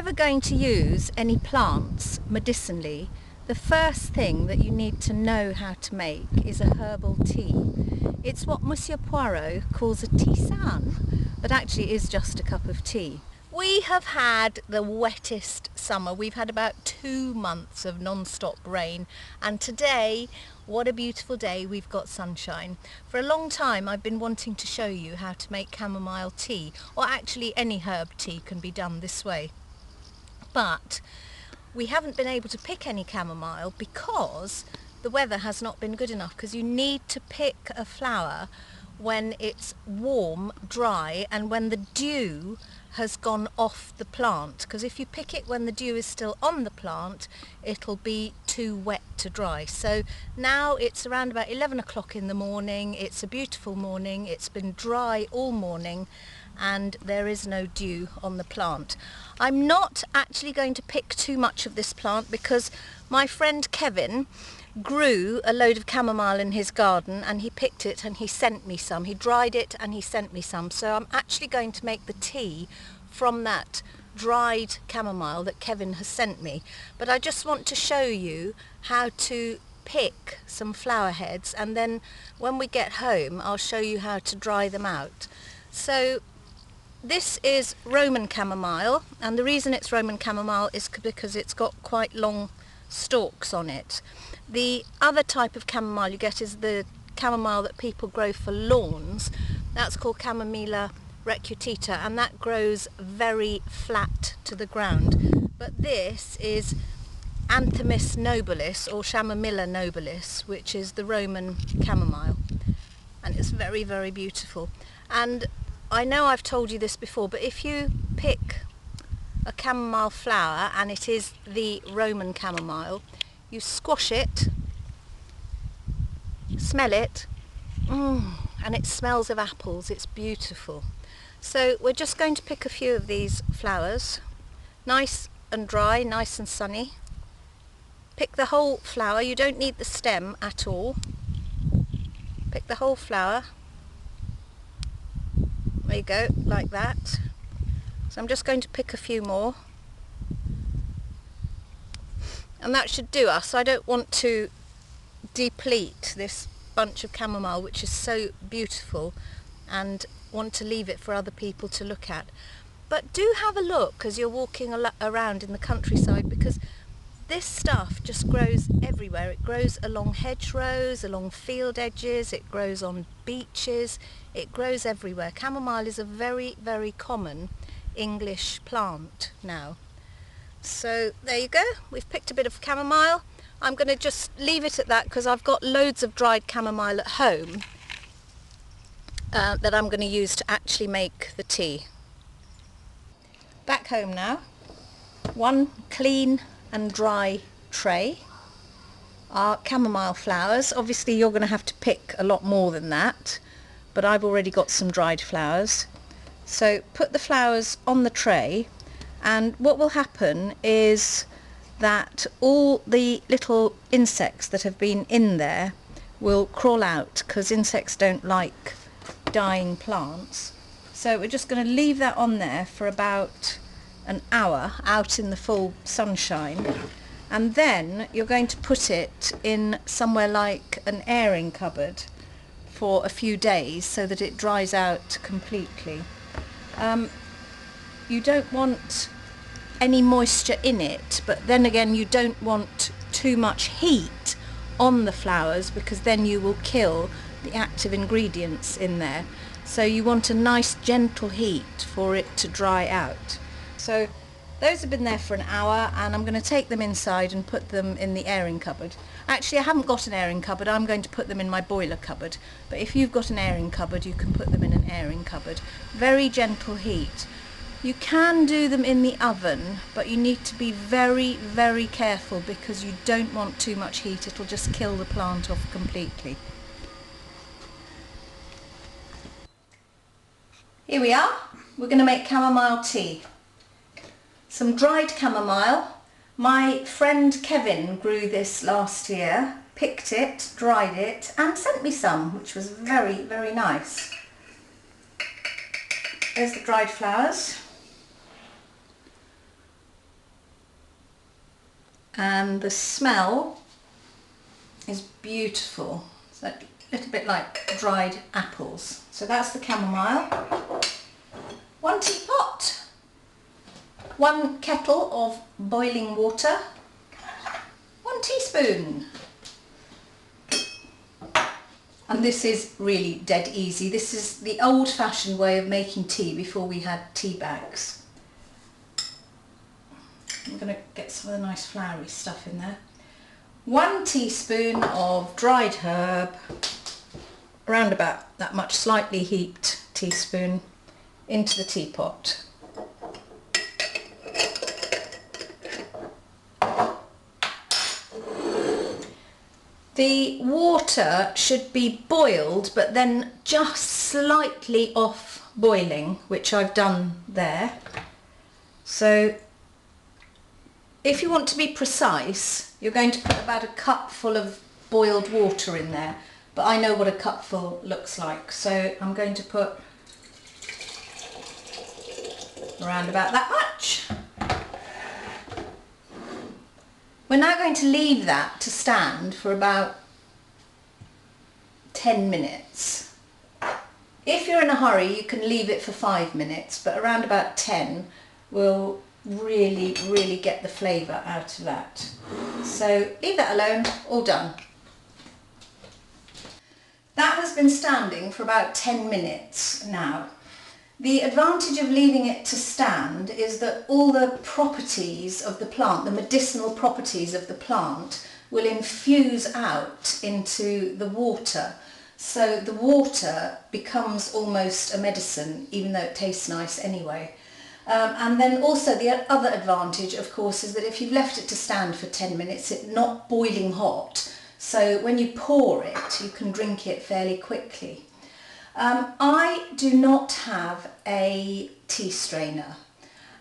ever going to use any plants medicinally, the first thing that you need to know how to make is a herbal tea. It's what Monsieur Poirot calls a tisane, but actually is just a cup of tea. We have had the wettest summer. We've had about 2 months of non-stop rain, and today, what a beautiful day, we've got sunshine. For a long time I've been wanting to show you how to make chamomile tea, or actually any herb tea can be done this way. But we haven't been able to pick any chamomile because the weather has not been good enough, because you need to pick a flower when it's warm, dry, and when the dew has gone off the plant, because if you pick it when the dew is still on the plant, it'll be too wet to dry. So now it's around about 11 o'clock in the morning. It's a beautiful morning. It's been dry all morning and there is no dew on the plant. I'm not actually going to pick too much of this plant because my friend Kevin grew a load of chamomile in his garden and he picked it and he sent me some. He dried it and he sent me some. So I'm actually going to make the tea from that dried chamomile that Kevin has sent me. But I just want to show you how to pick some flower heads, and then when we get home I'll show you how to dry them out. So this is Roman chamomile, and the reason it's Roman chamomile is because it's got quite long stalks on it. The other type of chamomile you get is the chamomile that people grow for lawns. That's called chamomile recutita, and that grows very flat to the ground. But this is Anthemis nobilis, or chamomile nobilis, which is the Roman chamomile, and it's very, very beautiful. And I know I've told you this before, but if you pick a chamomile flower and it is the Roman chamomile, you squash it, smell it, and it smells of apples. It's beautiful. So we're just going to pick a few of these flowers, nice and dry, nice and sunny. Pick the whole flower. You don't need the stem at all. Pick the whole flower. There you go, like that. So I'm just going to pick a few more, and that should do us. I don't want to deplete this bunch of chamomile, which is so beautiful, and want to leave it for other people to look at. But do have a look as you're walking around in the countryside, because this stuff just grows everywhere. It grows along hedgerows, along field edges, it grows on beaches, it grows everywhere. Chamomile is a very, very common English plant now. So there you go, we've picked a bit of chamomile. I'm going to just leave it at that because I've got loads of dried chamomile at home that I'm going to use to actually make the tea. Back home now, one clean and dry tray. Our chamomile flowers. Obviously you're going to have to pick a lot more than that, but I've already got some dried flowers. So put the flowers on the tray, and what will happen is that all the little insects that have been in there will crawl out, because insects don't like dying plants. So we're just going to leave that on there for about an hour out in the full sunshine, and then you're going to put it in somewhere like an airing cupboard for a few days so that it dries out completely. You don't want any moisture in it, but then again you don't want too much heat on the flowers, because then you will kill the active ingredients in there. So you want a nice gentle heat for it to dry out. So those have been there for an hour, and I'm going to take them inside and put them in the airing cupboard. Actually, I haven't got an airing cupboard. I'm going to put them in my boiler cupboard. But if you've got an airing cupboard, you can put them in an airing cupboard. Very gentle heat. You can do them in the oven, but you need to be very, very careful, because you don't want too much heat. It'll just kill the plant off completely. Here we are. We're going to make chamomile tea. Some dried chamomile. My friend Kevin grew this last year, picked it, dried it, and sent me some, which was very, very nice. There's the dried flowers. and the smell is beautiful. It's a little bit like dried apples. So that's the chamomile. 1 teapot, 1 kettle of boiling water, 1 teaspoon. And this is really dead easy. This is the old-fashioned way of making tea before we had tea bags. I'm going to get some of the nice floury stuff in there. 1 teaspoon of dried herb, around about that much, slightly heaped teaspoon, into the teapot. The water should be boiled, but then just slightly off boiling, which I've done there. So if you want to be precise, you're going to put about a cupful of boiled water in there, but I know what a cupful looks like, so I'm going to put around about that much. We're now going to leave that to stand for about 10 minutes. If you're in a hurry, you can leave it for 5 minutes, but around about 10 will really get the flavour out of that. So leave that alone, all done. That has been standing for about 10 minutes now. The advantage of leaving it to stand is that all the properties of the plant, the medicinal properties of the plant, will infuse out into the water. So the water becomes almost a medicine, even though it tastes nice anyway. And then also the other advantage, of course, is that if you've left it to stand for 10 minutes, it's not boiling hot. So when you pour it, you can drink it fairly quickly. I do not have a tea strainer,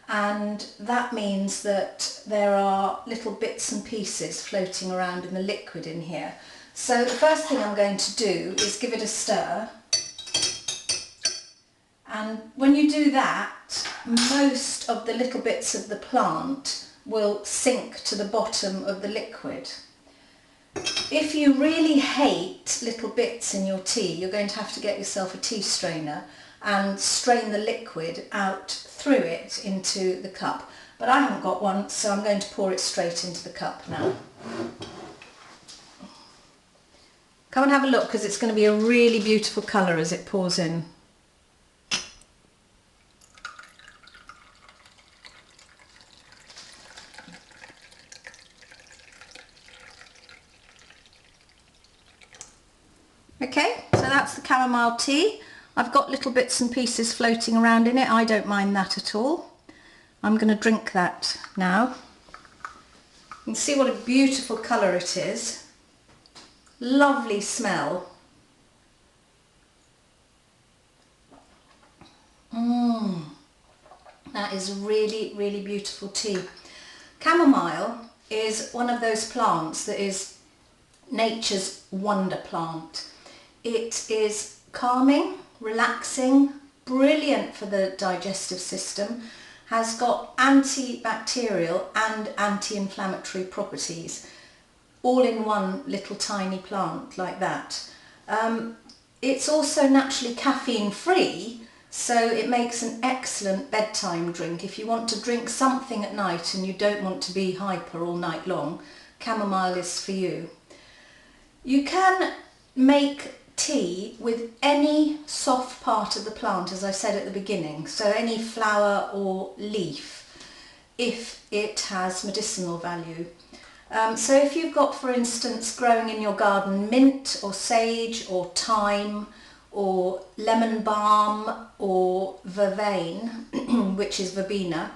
and that means that there are little bits and pieces floating around in the liquid in here. So the first thing I'm going to do is give it a stir, and when you do that, most of the little bits of the plant will sink to the bottom of the liquid. If you really hate little bits in your tea, you're going to have to get yourself a tea strainer and strain the liquid out through it into the cup. But I haven't got one, so I'm going to pour it straight into the cup now. Come and have a look, because it's going to be a really beautiful colour as it pours in. Okay, so that's the chamomile tea. I've got little bits and pieces floating around in it. I don't mind that at all. I'm going to drink that now. You can see what a beautiful colour it is. Lovely smell. That is really beautiful tea. Chamomile is one of those plants that is nature's wonder plant. It is calming, relaxing, brilliant for the digestive system, has got antibacterial and anti-inflammatory properties, all in one little tiny plant like that. It's also naturally caffeine free, so it makes an excellent bedtime drink. If you want to drink something at night and you don't want to be hyper all night long, chamomile is for you. You can make tea with any soft part of the plant, as I said at the beginning, so any flower or leaf, if it has medicinal value. So if you've got, for instance, growing in your garden mint or sage or thyme or lemon balm or vervain, which is verbena,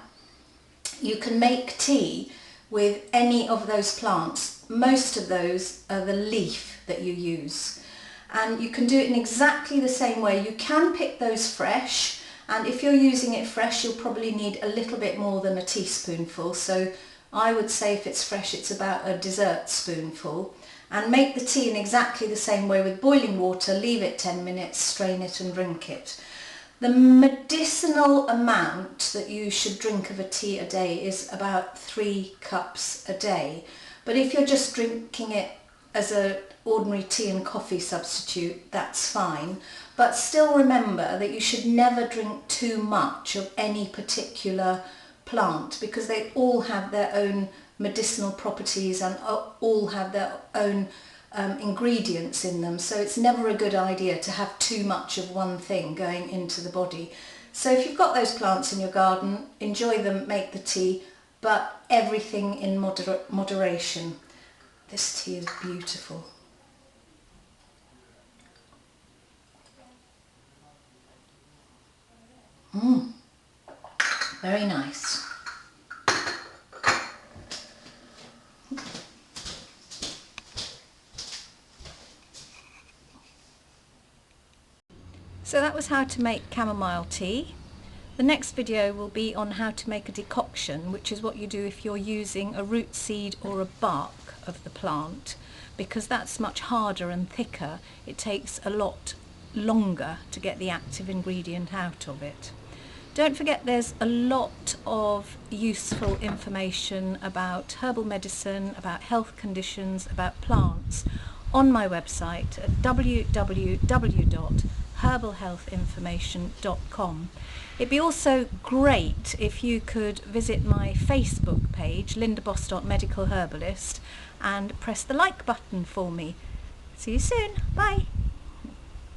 you can make tea with any of those plants. Most of those are the leaf that you use, and you can do it in exactly the same way. You can pick those fresh, and if you're using it fresh, you'll probably need a little bit more than a teaspoonful. So I would say if it's fresh, it's about a dessert spoonful. And make the tea in exactly the same way with boiling water, leave it 10 minutes, strain it and drink it. The medicinal amount that you should drink of a tea a day is about 3 cups a day. But if you're just drinking it as an ordinary tea and coffee substitute, that's fine. But still remember that you should never drink too much of any particular plant, because they all have their own medicinal properties and all have their own ingredients in them, so it's never a good idea to have too much of one thing going into the body. So if you've got those plants in your garden, enjoy them, make the tea, but everything in moderation. This tea is beautiful. Very nice. So that was how to make chamomile tea. The next video will be on how to make a decoction, which is what you do if you're using a root seed or a bark of the plant, because that's much harder and thicker. It takes a lot longer to get the active ingredient out of it. Don't forget there's a lot of useful information about herbal medicine, about health conditions, about plants on my website at www.herbalhealthinformation.com. It'd be also great if you could visit my Facebook page, Linda Bostock Medical Herbalist, and press the like button for me. See you soon. Bye.